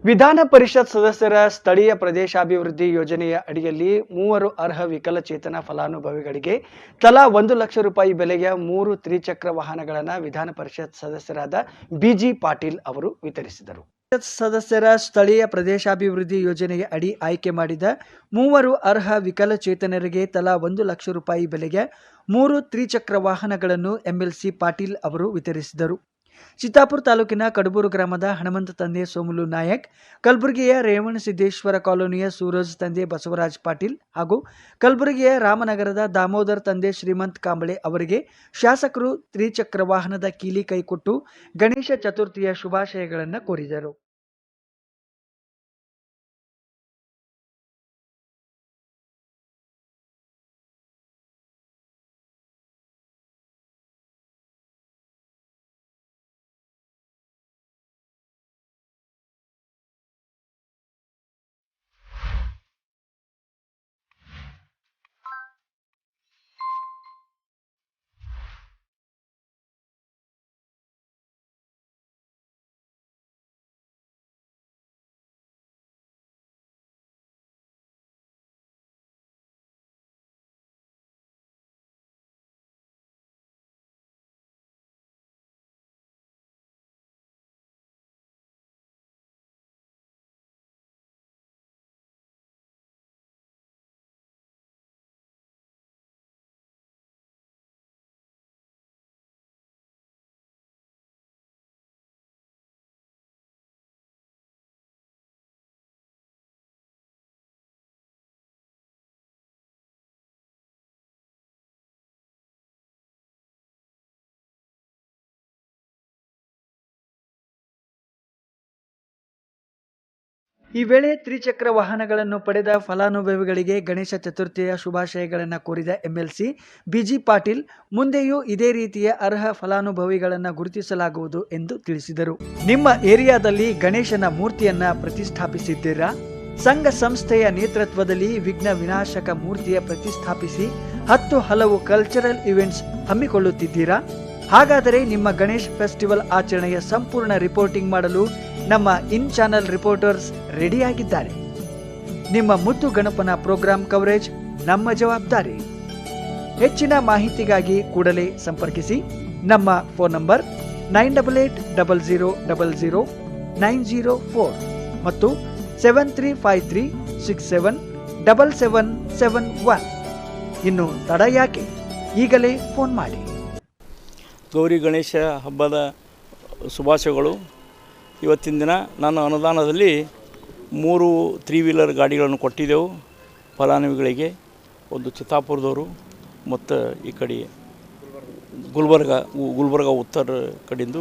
ವಿಧಾನ ಪರಿಷತ್ ಸದಸ್ಯರ ಸ್ಥಳೀಯ ಪ್ರದೇಶಾಭಿವೃದ್ಧಿ ಯೋಜನೆಯ ಅಡಿಯಲ್ಲಿ 3 ಅರ್ಹ ವಿಕಲಚೇತನ ಫಲಾನುಭವಿಗಳಿಗೆ ತಲಾ 1 ಲಕ್ಷ ರೂಪಾಯಿ ಬೆಲೆಯ 3 ತ್ರಿಚಕ್ರ ವಾಹನಗಳನ್ನು ವಿಧಾನ ಪರಿಷತ್ ಸದಸ್ಯರಾದ ಬಿಜಿ ಪಾಟೀಲ್ ಅವರು ವಿತರಿಸಿದರು. ಸದಸ್ಯರ ಸ್ಥಳೀಯ ಪ್ರದೇಶಾಭಿವೃದ್ಧಿ ಯೋಜನೆಯ ಅಡಿ ಆಯ್ಕೆ ಮಾಡಿದ 3 ಅರ್ಹ ವಿಕಲಚೇತನರಿಗೆ ತಲಾ 1 ಲಕ್ಷ ರೂಪಾಯಿ ಬೆಲೆಯ 3 ತ್ರಿಚಕ್ರ ವಾಹನಗಳನ್ನು ಎಂಎಲ್ಸಿ ಪಾಟೀಲ್ ಅವರು ವಿತರಿಸಿದರು. ಚಿತ್ತಾಪುರ ತಾಲೂಕಿನ ಕಡಬೂರು ಗ್ರಾಮದ ಹನುಮಂತ ತಂದೆ ಸೋಮಲು ನಾಯಕ್, ಕಲಬುರಗಿಯ ರೇವಣಸಿದ್ದೇಶ್ವರ ಕಾಲೋನಿಯ ಸೂರಜ್ ತಂದೆ ಬಸವರಾಜ್ ಪಾಟೀಲ್ ಹಾಗೂ ಕಲಬುರಗಿಯ ರಾಮನಗರದ ದಾಮೋದರ್ ತಂದೆ ಶ್ರೀಮಂತ್ ಕಾಂಬಳೆ ಅವರಿಗೆ ಶಾಸಕರು ತ್ರಿಚಕ್ರ ವಾಹನದ ಕೀಲಿ ಕೈಕೊಟ್ಟು ಗಣೇಶ ಚತುರ್ಥಿಯ ಶುಭಾಶಯಗಳನ್ನು ಕೋರಿದರು. ಈ ವೇಳೆ ತ್ರಿಚಕ್ರ ವಾಹನಗಳನ್ನು ಪಡೆದ ಫಲಾನುಭವಿಗಳಿಗೆ ಗಣೇಶ ಚತುರ್ಥಿಯ ಶುಭಾಶಯಗಳನ್ನು ಕೋರಿದ ಎಂಎಲ್ಸಿ ಬಿಜಿ ಪಾಟೀಲ್, ಮುಂದೆಯೂ ಇದೇ ರೀತಿಯ ಅರ್ಹ ಫಲಾನುಭವಿಗಳನ್ನು ಗುರುತಿಸಲಾಗುವುದು ಎಂದು ತಿಳಿಸಿದರು. ನಿಮ್ಮ ಏರಿಯಾದಲ್ಲಿ ಗಣೇಶನ ಮೂರ್ತಿಯನ್ನ ಪ್ರತಿಷ್ಠಾಪಿಸಿದ್ದೀರಾ? ಸಂಘ ಸಂಸ್ಥೆಯ ನೇತೃತ್ವದಲ್ಲಿ ವಿಘ್ನ ವಿನಾಶಕ ಮೂರ್ತಿಯ ಪ್ರತಿಷ್ಠಾಪಿಸಿ 10 ಹಲವು ಕಲ್ಚರಲ್ ಇವೆಂಟ್ಸ್ ಹಮ್ಮಿಕೊಳ್ಳುತ್ತಿದ್ದೀರಾ? ಹಾಗಾದರೆ ನಿಮ್ಮ ಗಣೇಶ್ ಫೆಸ್ಟಿವಲ್ ಆಚರಣೆಯ ಸಂಪೂರ್ಣ ರಿಪೋರ್ಟಿಂಗ್ ಮಾಡಲು ನಮ್ಮ ಇನ್ ಚಾನಲ್ ರಿಪೋರ್ಟರ್ಸ್ ರೆಡಿಯಾಗಿದ್ದಾರೆ. ನಿಮ್ಮ ಮುದ್ದು ಗಣಪನ ಪ್ರೋಗ್ರಾಂ ಕವರೇಜ್ ನಮ್ಮ ಜವಾಬ್ದಾರಿ. ಹೆಚ್ಚಿನ ಮಾಹಿತಿಗಾಗಿ ಕೂಡಲೇ ಸಂಪರ್ಕಿಸಿ. ನಮ್ಮ ಫೋನ್ ನಂಬರ್ 9800000904 ಮತ್ತು 7353677771. ಇನ್ನು ತಡ ಯಾಕೆ, ಈಗಲೇ ಫೋನ್ ಮಾಡಿ. ಗೌರಿ ಗಣೇಶ ಹಬ್ಬದ ಶುಭಾಶಯಗಳು. ಇವತ್ತಿನ ದಿನ ನನ್ನ ಅನುದಾನದಲ್ಲಿ 3 3 ವೀಲರ್ ಗಾಡಿಗಳನ್ನು ಕೊಟ್ಟಿದ್ದೆವು ಫಲಾನುಭವಿಗಳಿಗೆ. ಒಂದು ಚಿತ್ತಾಪುರದವರು ಮತ್ತು ಈ ಕಡೆ ಗುಲ್ಬರ್ಗ ಉತ್ತರ ಕಡೆಯಿಂದ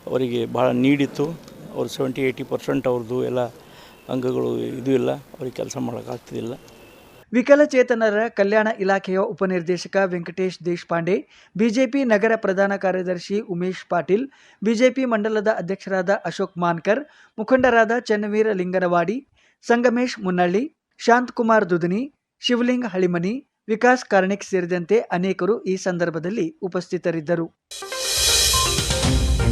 ಅವರಿಗೆ ಭಾಳ ನೀಡಿತ್ತು. ಅವರು 70-80% ಅವ್ರದ್ದು ಎಲ್ಲ ಅಂಗಗಳು ಇದು ಇಲ್ಲ, ಅವ್ರಿಗೆ ಕೆಲಸ ಮಾಡೋಕ್ಕಾಗ್ತಿದ್ದಿಲ್ಲ. ವಿಕಲಚೇತನರ ಕಲ್ಯಾಣ ಇಲಾಖೆಯ ಉಪನಿರ್ದೇಶಕ ವೆಂಕಟೇಶ್ ದೇಶಪಾಂಡೆ, ಬಿಜೆಪಿ ನಗರ ಪ್ರಧಾನ ಕಾರ್ಯದರ್ಶಿ ಉಮೇಶ್ ಪಾಟೀಲ್, ಬಿಜೆಪಿ ಮಂಡಲದ ಅಧ್ಯಕ್ಷರಾದ ಅಶೋಕ್ ಮಾನ್ಕರ್, ಮುಖಂಡರಾದ ಚನ್ನವೀರ ಲಿಂಗನವಾಡಿ, ಸಂಗಮೇಶ್ ಮುನ್ನಳ್ಳಿ, ಶಾಂತಕುಮಾರ್ ದುದನಿ, ಶಿವಲಿಂಗ್ ಹಳಿಮನಿ, ವಿಕಾಸ್ ಕಾರ್ಣಿಕ್ ಸೇರಿದಂತೆ ಅನೇಕರು ಈ ಸಂದರ್ಭದಲ್ಲಿ ಉಪಸ್ಥಿತರಿದ್ದರು.